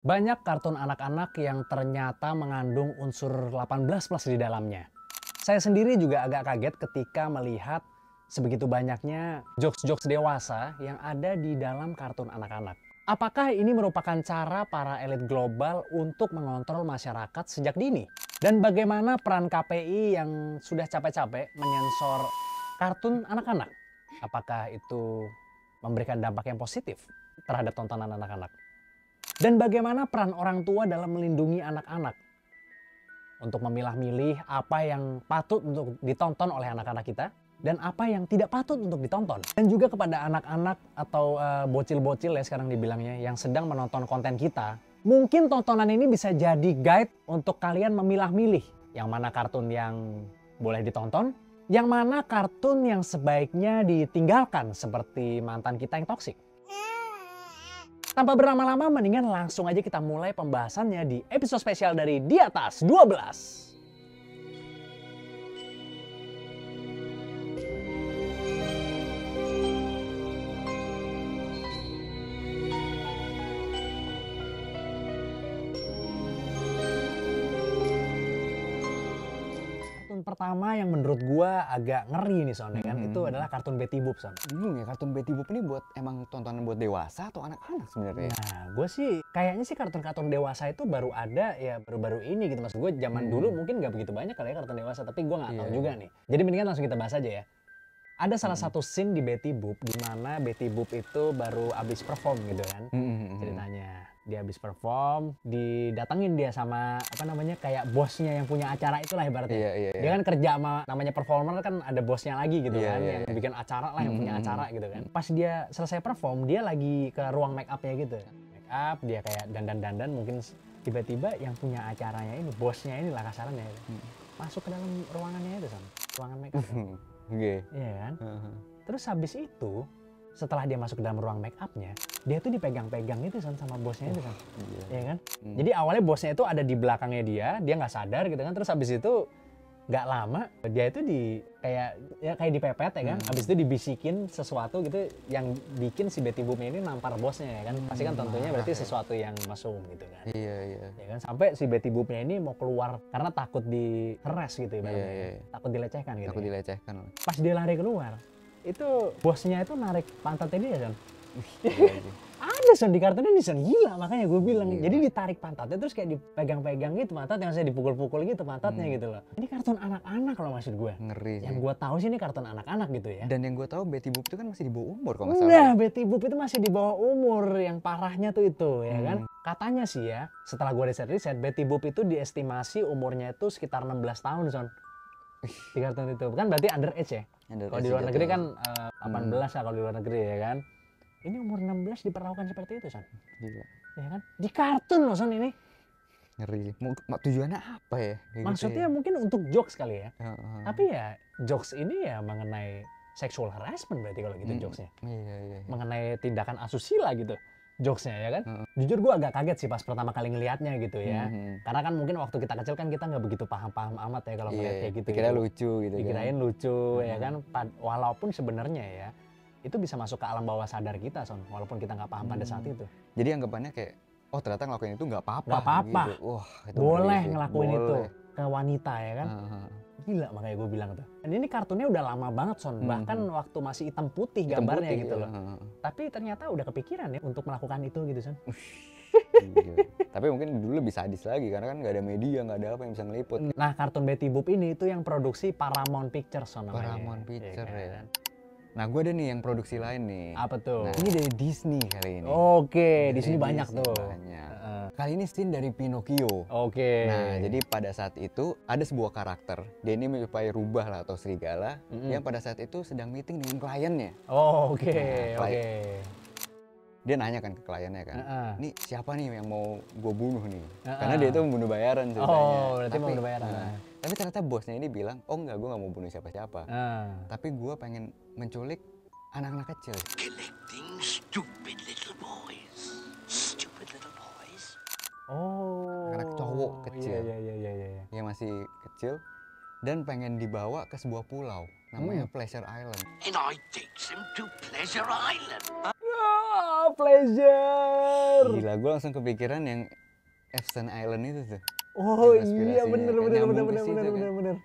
Banyak kartun anak-anak yang ternyata mengandung unsur 18+ di dalamnya. Saya sendiri juga agak kaget ketika melihat sebegitu banyaknya jokes-jokes dewasa yang ada di dalam kartun anak-anak. Apakah ini merupakan cara para elit global untuk mengontrol masyarakat sejak dini? Dan bagaimana peran KPI yang sudah capek-capek menyensor kartun anak-anak? Apakah itu memberikan dampak yang positif terhadap tontonan anak-anak? Dan bagaimana peran orang tua dalam melindungi anak-anak untuk memilah-milih apa yang patut untuk ditonton oleh anak-anak kita dan apa yang tidak patut untuk ditonton. Dan juga kepada anak-anak atau bocil-bocil ya sekarang dibilangnya yang sedang menonton konten kita, mungkin tontonan ini bisa jadi guide untuk kalian memilah-milih yang mana kartun yang boleh ditonton, yang mana kartun yang sebaiknya ditinggalkan seperti mantan kita yang toksik. Tanpa berlama-lama, mendingan langsung aja kita mulai pembahasannya di episode spesial dari Di Atas 12. Pertama yang menurut gua agak ngeri nih Son, kan itu adalah kartun Betty Boop Son. Bingung ya, kartun Betty Boop ini buat emang tontonan buat dewasa atau anak-anak sebenarnya? Nah, gue sih kayaknya sih kartun-kartun dewasa itu baru ada ya baru-baru ini gitu. Maksud gue zaman dulu mungkin nggak begitu banyak kali ya kartun dewasa, tapi gue nggak tahu juga nih. Jadi mendingan langsung kita bahas aja ya. Ada salah satu scene di Betty Boop di mana Betty Boop itu baru abis perform gitu kan ceritanya. Dia habis perform, didatengin dia sama apa namanya kayak bosnya yang punya acara itulah ibaratnya. Dia kan kerja sama namanya performer kan ada bosnya lagi gitu kan yang bikin acara lah yang punya acara gitu kan. Pas dia selesai perform, dia lagi ke ruang make up-nya gitu. Make up, dia kayak dandan-dandan mungkin tiba-tiba yang punya acaranya ini, bosnya ini lah kasarannya masuk ke dalam ruangannya itu sama ruangan make up. Iya kan? Terus habis itu setelah dia masuk ke dalam ruang make up-nya, dia tuh dipegang-pegang itu sama bosnya itu kan. Iya kan? Jadi awalnya bosnya itu ada di belakangnya dia nggak sadar gitu kan. Terus habis itu nggak lama dia itu kayak dipepet ya kan. Habis itu dibisikin sesuatu gitu yang bikin si Betty Boop ini nampar bosnya ya kan. Pasti kan tentunya berarti sesuatu yang mesum gitu kan. Iya. Ya kan sampai si Betty Boopnya ini mau keluar karena takut diheres gitu ya. Takut dilecehkan gitu. Takut dilecehkan. Pas dia lari keluar, itu bosnya itu narik pantatnya dia Son. Ada Son di kartunnya nih Son, gila makanya gue bilang. Jadi ditarik pantatnya terus kayak dipegang-pegang gitu pantatnya, saya dipukul-pukul gitu pantatnya gitu loh. Ini kartun anak-anak kalau maksud gue. Ngeri sih. Yang gue tahu sih ini kartun anak-anak gitu ya. Dan yang gue tahu Betty Boop itu kan masih di bawah umur kalau nggak salah. Nah, Betty Boop itu masih di bawah umur, yang parahnya tuh itu ya kan. Katanya sih ya, setelah gue riset-riset, Betty Boop itu diestimasi umurnya itu sekitar 16 tahun Son. Di kartun itu kan berarti underage ya. Kalau di luar negeri kan 18 lah kalau di luar negeri ya kan. Ini umur 16 diperlakukan seperti itu Son. Gila. Ya kan? Di kartun loh Son ini. Ngeri. Tujuannya apa ya? Maksudnya mungkin untuk jokes kali ya. Tapi ya jokes ini ya mengenai sexual harassment berarti kalau gitu jokesnya. Iya. Mengenai tindakan asusila gitu. Jokesnya ya kan. Jujur gue agak kaget sih pas pertama kali ngelihatnya gitu ya. Karena kan mungkin waktu kita kecil kan kita nggak begitu paham-paham amat ya kalau ngeliat kayak gitu. Dikira lucu gitu kan. Dikirain lucu ya kan. Walaupun sebenarnya ya itu bisa masuk ke alam bawah sadar kita Son. Walaupun kita nggak paham pada saat itu. Jadi anggapannya kayak oh ternyata ngelakuin itu nggak apa-apa. Nggak apa-apa. Gitu. Wah, itu boleh ngelakuin itu ke wanita ya kan. Gila makanya gue bilang tuh. Dan ini kartunnya udah lama banget Son. Bahkan waktu masih hitam putih gambarnya gitu loh. Tapi ternyata udah kepikiran ya untuk melakukan itu gitu Son. Tapi mungkin dulu lebih sadis lagi karena kan nggak ada media, nggak ada apa yang bisa ngeliput. Nah kartun Betty Boop ini itu yang produksi Paramount Pictures Son namanya. Paramount Pictures ya. Nah gue ada nih yang produksi lain nih. Apa tuh? Nah, ini dari Disney kali ini. Oke, di sini banyak tuh. Banyak. Kali ini scene dari Pinocchio. Oke. Nah, jadi pada saat itu ada sebuah karakter. Dia ini menyerupai rubah lah atau serigala yang pada saat itu sedang meeting dengan kliennya. Oke. Dia nanya kan ke kliennya kan, ini siapa nih yang mau gue bunuh nih? Karena dia itu membunuh bayaran ceritanya. Oh, berarti membunuh bayaran. Tapi ternyata bosnya ini bilang, oh enggak, gue nggak mau bunuh siapa-siapa. Tapi gue pengen menculik anak-anak kecil. Collecting stupid little boys. Stupid little boys. Oh. Anak cowok kecil. Iya. Yang masih kecil dan pengen dibawa ke sebuah pulau namanya Pleasure Island. And I takes him to Pleasure Island. Pleasure. Gila, gue langsung kepikiran yang Epstein Island itu tuh. Oh Yang iya, inspirasinya bener kan bener nyambung bener ke bener situ bener kan. bener bener.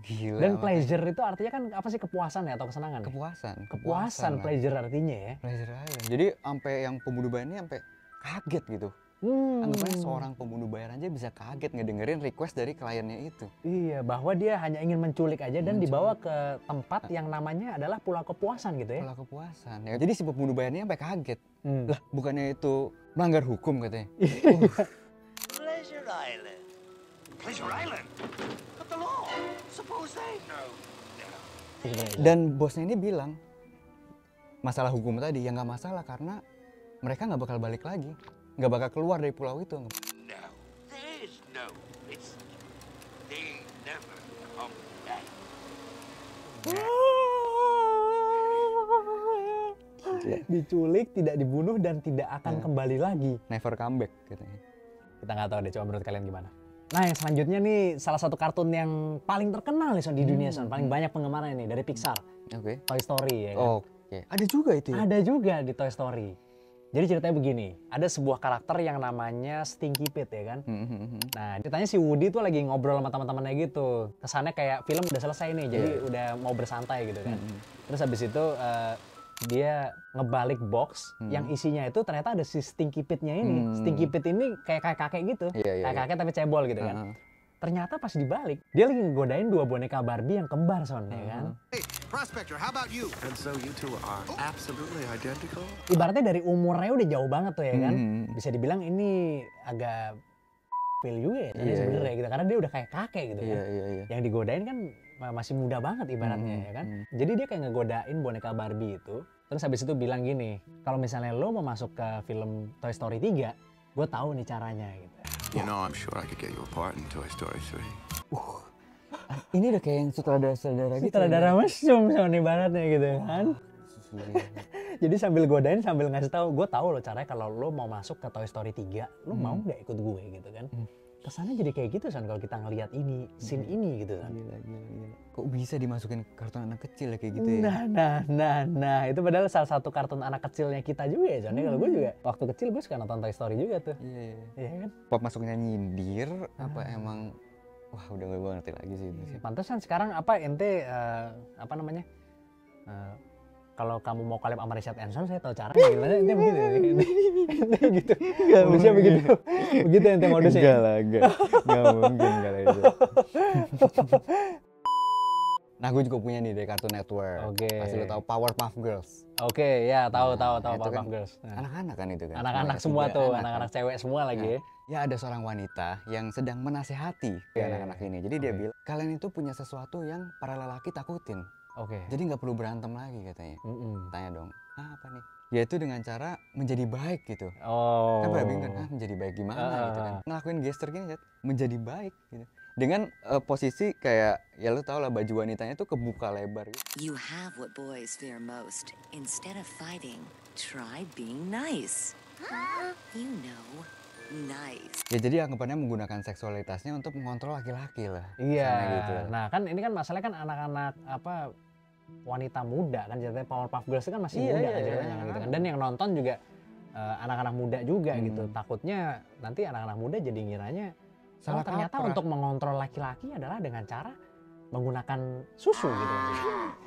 Gila. Dan makanya. pleasure itu artinya kan apa sih, kepuasan ya atau kesenangan? Ya? Kepuasan. Kepuasan lah. pleasure artinya ya. Pleasure Island. Jadi sampai yang pembunuh bayar ini sampai kaget gitu. Anggapannya seorang pembunuh bayar aja bisa kaget ngedengerin request dari kliennya itu. Iya, bahwa dia hanya ingin menculik aja dan dibawa ke tempat yang namanya adalah Pulau Kepuasan gitu ya. Pola kepuasan. Ya, jadi si pembunuh bayarnya sampai kaget. Lah, bukannya itu melanggar hukum katanya. Pleasure Island. Pleasure Island? But the law. Suppose they... No. Dan bosnya ini bilang, masalah hukum tadi ya nggak masalah karena mereka nggak bakal balik lagi. Nggak bakal keluar dari pulau itu. No. There is no. It's... They never come back. Diculik, tidak dibunuh dan tidak akan kembali lagi. Never come back katanya. Kita nggak tahu deh, coba menurut kalian gimana? Nah, yang selanjutnya nih salah satu kartun yang paling terkenal nih Son di dunia Son, paling banyak penggemarnya nih dari Pixar, Oke. Toy Story ya kan. Oke. Ada juga itu ya? Ada juga di Toy Story. Jadi ceritanya begini, ada sebuah karakter yang namanya Stinky Pete ya kan. Nah, ceritanya si Woody tuh lagi ngobrol sama teman-temannya gitu. Kesannya kayak film udah selesai nih, jadi udah mau bersantai gitu kan. Terus habis itu dia ngebalik box yang isinya itu ternyata ada si Stinky Pete-nya ini. Stinky Pete ini kayak kakek gitu. Iya, Kayak kakek tapi cebol gitu kan. Ternyata pas dibalik, dia lagi ngegodain dua boneka Barbie yang kembar Son ya kan. Hey, Prospector, how about you? And so you two are absolutely identical? Ibaratnya dari umurnya udah jauh banget tuh ya kan. Bisa dibilang ini agak feel juga ya tadi sebenarnya gitu, karena dia udah kayak kakek gitu kan. Iya. Yang digodain kan masih muda banget ibaratnya ya kan. Jadi dia kayak ngegodain boneka Barbie itu. Terus habis itu bilang gini, kalau misalnya lo mau masuk ke film Toy Story 3, gue tahu nih caranya gitu. You know, I'm sure I could get you a part in Toy Story 3. Ini udah kayak yang sutradara gitu. Sutradara mesum Son ibaratnya gitu kan. Jadi sambil godain sambil ngasih tahu, gue tahu lo caranya kalau lo mau masuk ke Toy Story 3, lo mau nggak ikut gue gitu kan. Kesannya jadi kayak gitu Son kalau kita ngelihat ini, scene ini gitu kan. Gila. Kok bisa dimasukin kartun anak kecil ya kayak gitu ya? Nah, itu padahal salah satu kartun anak kecilnya kita juga ya Son. Kalau gue juga waktu kecil gue suka nonton Toy Story juga tuh. Iya kan? Pop masuknya nyindir apa emang wah udah gak gue ngerti lagi sih itu sih. Pantesan sekarang apa ente apa namanya? Kalau kamu mau collab sama Richard Branson, saya tahu caranya gimana. Ente begitu ya? Ente gitu. Modusnya begitu. Begitu ente modusnya. Enggak lah, enggak mungkin kalau itu. Nah, gue juga punya nih dari Cartoon Network. Oke. Pasti lo tahu Powerpuff Girls. Oke, ya tahu itu Powerpuff kan Girls. Nah, Anak-anak kan itu kan. anak-anak Semuanya semua tiga tuh, anak anak-anak kan. cewek semua lagi ya. Ya ada seorang wanita yang sedang menasehati anak-anak ini. Jadi dia bilang, kalian itu punya sesuatu yang para lelaki takutin. Oke. Jadi nggak perlu berantem lagi katanya. Tanya dong, apa nih? Yaitu dengan cara menjadi baik gitu. Oh. Kan pada bingung kan, menjadi baik gimana gitu kan. Ngelakuin gestur gini, Zat, menjadi baik gitu. Dengan posisi kayak, ya lu tau lah baju wanitanya tuh kebuka lebar gitu. You have what boys fear most. Instead of fighting, try being nice. You know, nice. Ya jadi anggapannya menggunakan seksualitasnya untuk mengontrol laki-laki lah. Iya. Sana gitu. Nah kan ini kan masalahnya kan anak-anak apa wanita muda kan ceritanya Powerpuff Girls itu kan masih muda kan ceritanya kan gitu kan. Dan yang nonton juga anak-anak muda juga gitu. Takutnya nanti anak-anak muda jadi ngiranya Salah ternyata kaprah. untuk mengontrol laki-laki adalah dengan cara menggunakan susu gitu.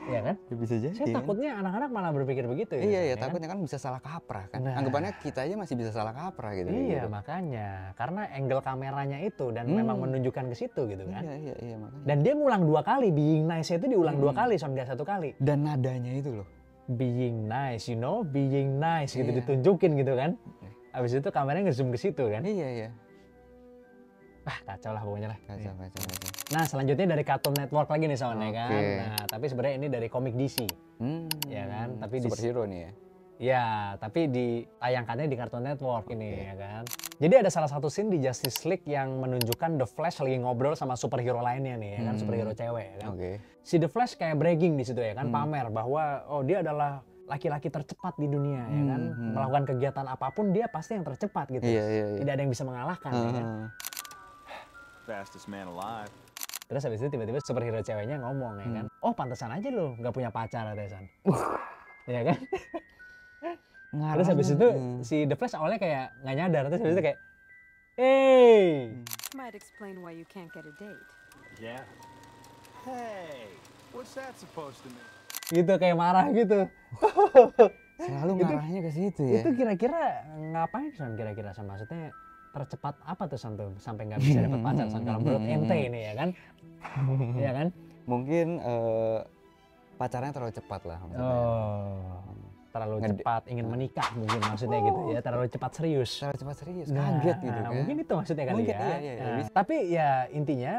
Iya kan? Ya bisa jadi. Saya takutnya anak-anak malah berpikir begitu ya. Iya, ya kan? takutnya kan bisa salah kaprah kan. Nah. Anggapannya kita aja masih bisa salah kaprah gitu. Iya gitu. makanya karena angle kameranya itu dan memang menunjukkan ke situ gitu kan. Iya makanya. Dan dia ngulang 2 kali, being nice itu diulang 2 kali, Son, nggak 1 kali. Dan nadanya itu loh. Being nice, you know, being nice gitu Iya. ditunjukin gitu kan. Habis itu kameranya nge-zoom ke situ kan. Iya. Wah, kacau lah pokoknya lah. Kacau. Nah, selanjutnya dari Cartoon Network lagi nih Son ya kan. Oke. Nah, tapi sebenarnya ini dari komik DC. Ya kan, tapi di superhero nih ya. ya, tapi ditayangkannya di Cartoon Network ini ya kan. Jadi ada salah satu scene di Justice League yang menunjukkan The Flash lagi ngobrol sama superhero lainnya nih ya kan, superhero cewek ya kan. Oke. Si The Flash kayak bragging di situ ya kan, pamer bahwa oh dia adalah laki-laki tercepat di dunia ya kan. Melakukan kegiatan apapun dia pasti yang tercepat gitu. Iya. Tidak ada yang bisa mengalahkan ya kan. Fastest man alive. Terus habis itu tiba-tiba superhero ceweknya ngomong ya kan. Oh pantesan aja lo nggak punya pacar katanya San. Ya kan? Terus habis itu si The Flash awalnya kayak nggak nyadar, terus habis itu kayak, hey, Might explain why you can't get a date. Yeah. Hey, what's that supposed to mean? gitu kayak marah gitu. Selalu ngarahnya ke situ ya. Itu kira-kira ngapain Son? Kira-kira Son, maksudnya tercepat apa tuh Son tuh sampai nggak bisa dapat pacar Son? Kalau menurut ente ini ya kan, ya kan? Mungkin pacarnya terlalu cepat lah maksudnya. Oh, terlalu cepat ingin menikah mungkin maksudnya gitu ya, terlalu cepat serius. Terlalu cepat serius, kaget gitu kan. Mungkin itu maksudnya kali Mungkin, ya. iya, Nah, tapi ya intinya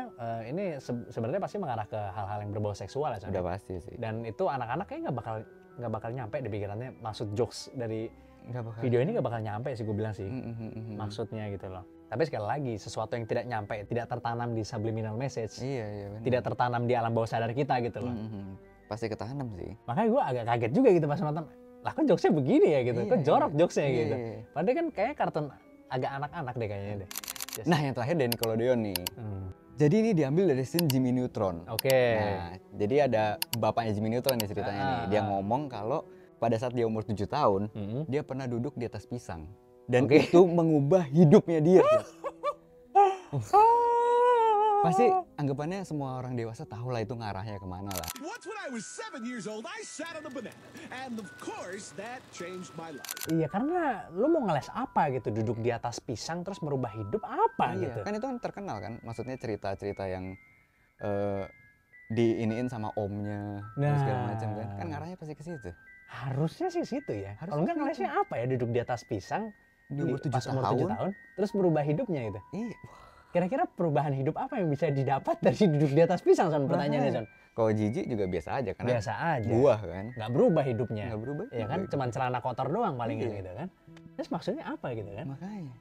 ini sebenarnya pasti mengarah ke hal-hal yang berbau seksual ya Son. Udah pasti sih. Dan itu anak-anak kayaknya nggak bakal nyampe di pikirannya maksud jokes dari Nggak bakal. video ini nggak bakal nyampe sih gue bilang sih. Maksudnya gitu loh. Tapi sekali lagi sesuatu yang tidak nyampe, tidak tertanam di subliminal message, Iya benar. tidak tertanam di alam bawah sadar kita gitu loh. Pasti ketanam sih. Makanya gue agak kaget juga gitu pas nonton, lah kok jokesnya begini ya gitu, kok jorok jokesnya gitu. Iya. Padahal kan kayaknya kartun agak anak-anak deh kayaknya deh. Just- Nah yang terakhir dari Nickelodeon nih. Jadi ini diambil dari scene Jimmy Neutron. Oke. Nah, jadi ada bapaknya Jimmy Neutron nih ceritanya nih. Dia ngomong kalau pada saat dia umur 7 tahun, dia pernah duduk di atas pisang. Dan itu mengubah hidupnya dia. Pasti anggapannya semua orang dewasa tahu lah itu ngarahnya kemana lah. Once when I was 7 years old, I sat on a banana. And of course, that changed my life. Iya karena lu mau ngeles apa gitu, duduk di atas pisang terus merubah hidup apa gitu. Kan itu kan terkenal kan, maksudnya cerita-cerita yang diiniin sama omnya dan segala macam kan. Kan ngarahnya pasti ke situ. Harusnya sih situ ya. Harusnya Kalau enggak ngelesnya apa ya, duduk di atas pisang Di umur 7 pas umur 7 tahun terus merubah hidupnya gitu. Iya. Kira-kira perubahan hidup apa yang bisa didapat dari duduk di atas pisang Son, pertanyaannya Son? Kalau jijik juga biasa aja karena Biasa aja. buah kan. Nggak berubah hidupnya. Nggak berubah Ya kan, juga. cuman celana kotor doang palingan Iya. gitu kan. Terus maksudnya apa gitu kan? Makanya.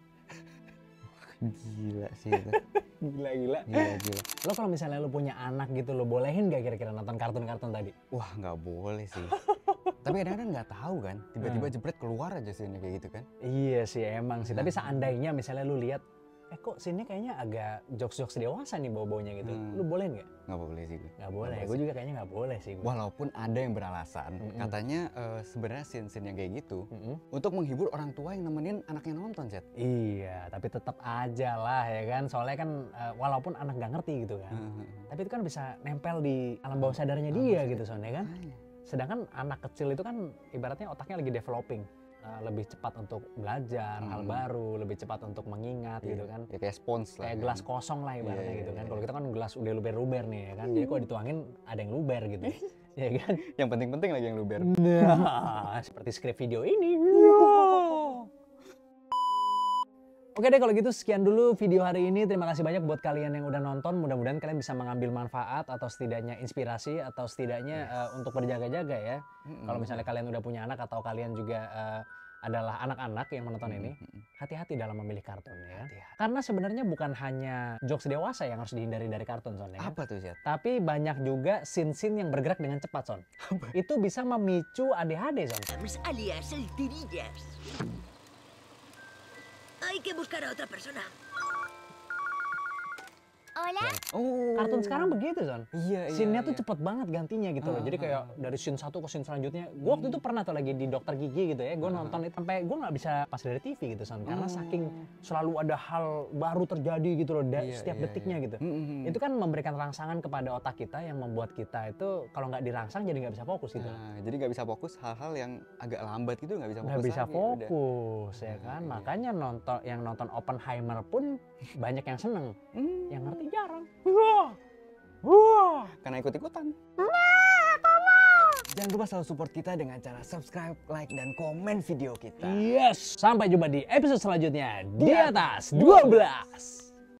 Gila sih itu. Gila-gila. Gila. Lo kalau misalnya lo punya anak gitu, lo bolehin gak kira-kira nonton kartun-kartun tadi? Wah nggak boleh sih. Tapi kadang-kadang nggak tahu kan. Tiba-tiba jebret keluar aja sih kayak gitu kan. Iya sih emang sih. Tapi seandainya misalnya lo lihat, kok sini kayaknya agak jokes-jokes dewasa nih bau-baunya gitu. Lo bolehin nggak? Nggak boleh sih gue. Nggak boleh. Gue juga kayaknya nggak boleh sih. Walaupun ada yang beralasan, katanya sebenarnya scene-scene yang kayak gitu untuk menghibur orang tua yang nemenin anaknya nonton, Chat. Iya, tapi tetap aja lah ya kan. Soalnya kan walaupun anak nggak ngerti gitu kan. Tapi itu kan bisa nempel di alam bawah sadarnya dia gitu soalnya kan. Sedangkan anak kecil itu kan ibaratnya otaknya lagi developing. Lebih cepat untuk belajar hal baru, lebih cepat untuk mengingat gitu kan. Ya kayak spons lah. Kayak kan. gelas kosong lah ibaratnya Iya, gitu kan. iya. Kalau kita kan gelas udah luber-luber nih ya kan. Jadi kok dituangin ada yang luber gitu. Ya kan. Yang penting-penting lagi yang luber. Nah, seperti skrip video ini. Oke deh kalau gitu sekian dulu video hari ini. Terima kasih banyak buat kalian yang udah nonton. Mudah-mudahan kalian bisa mengambil manfaat atau setidaknya inspirasi atau setidaknya untuk berjaga-jaga ya. Kalau misalnya kalian udah punya anak atau kalian juga adalah anak-anak yang menonton ini, hati-hati dalam memilih kartun ya. Karena sebenarnya bukan hanya jokes dewasa yang harus dihindari dari kartun Son ya. Apa tuh, Chat? Tapi banyak juga scene-scene yang bergerak dengan cepat Son. Itu bisa memicu ADHD Son. Mis alias el tirillas. Hay que buscar a otra persona. Hola? Oh. Kartun sekarang begitu Son. Iya, Scene-nya tuh cepet banget gantinya gitu loh. Jadi kayak dari scene satu ke scene selanjutnya. Gue waktu itu pernah tuh lagi di Dokter Gigi gitu ya. Gue nonton itu sampai gue nggak bisa pas dari TV gitu Son. Karena saking selalu ada hal baru terjadi gitu loh setiap detiknya gitu. Itu kan memberikan rangsangan kepada otak kita yang membuat kita itu kalau nggak dirangsang jadi nggak bisa fokus gitu. Nah, jadi nggak bisa fokus hal-hal yang agak lambat gitu nggak bisa fokus. Nggak bisa lagi, fokus ya kan. Makanya yang nonton Oppenheimer pun banyak yang seneng. Yang ngerti jarang. Karena ikut-ikutan. Jangan lupa selalu support kita dengan cara subscribe, like, dan komen video kita. Yes. Sampai jumpa di episode selanjutnya di atas 12.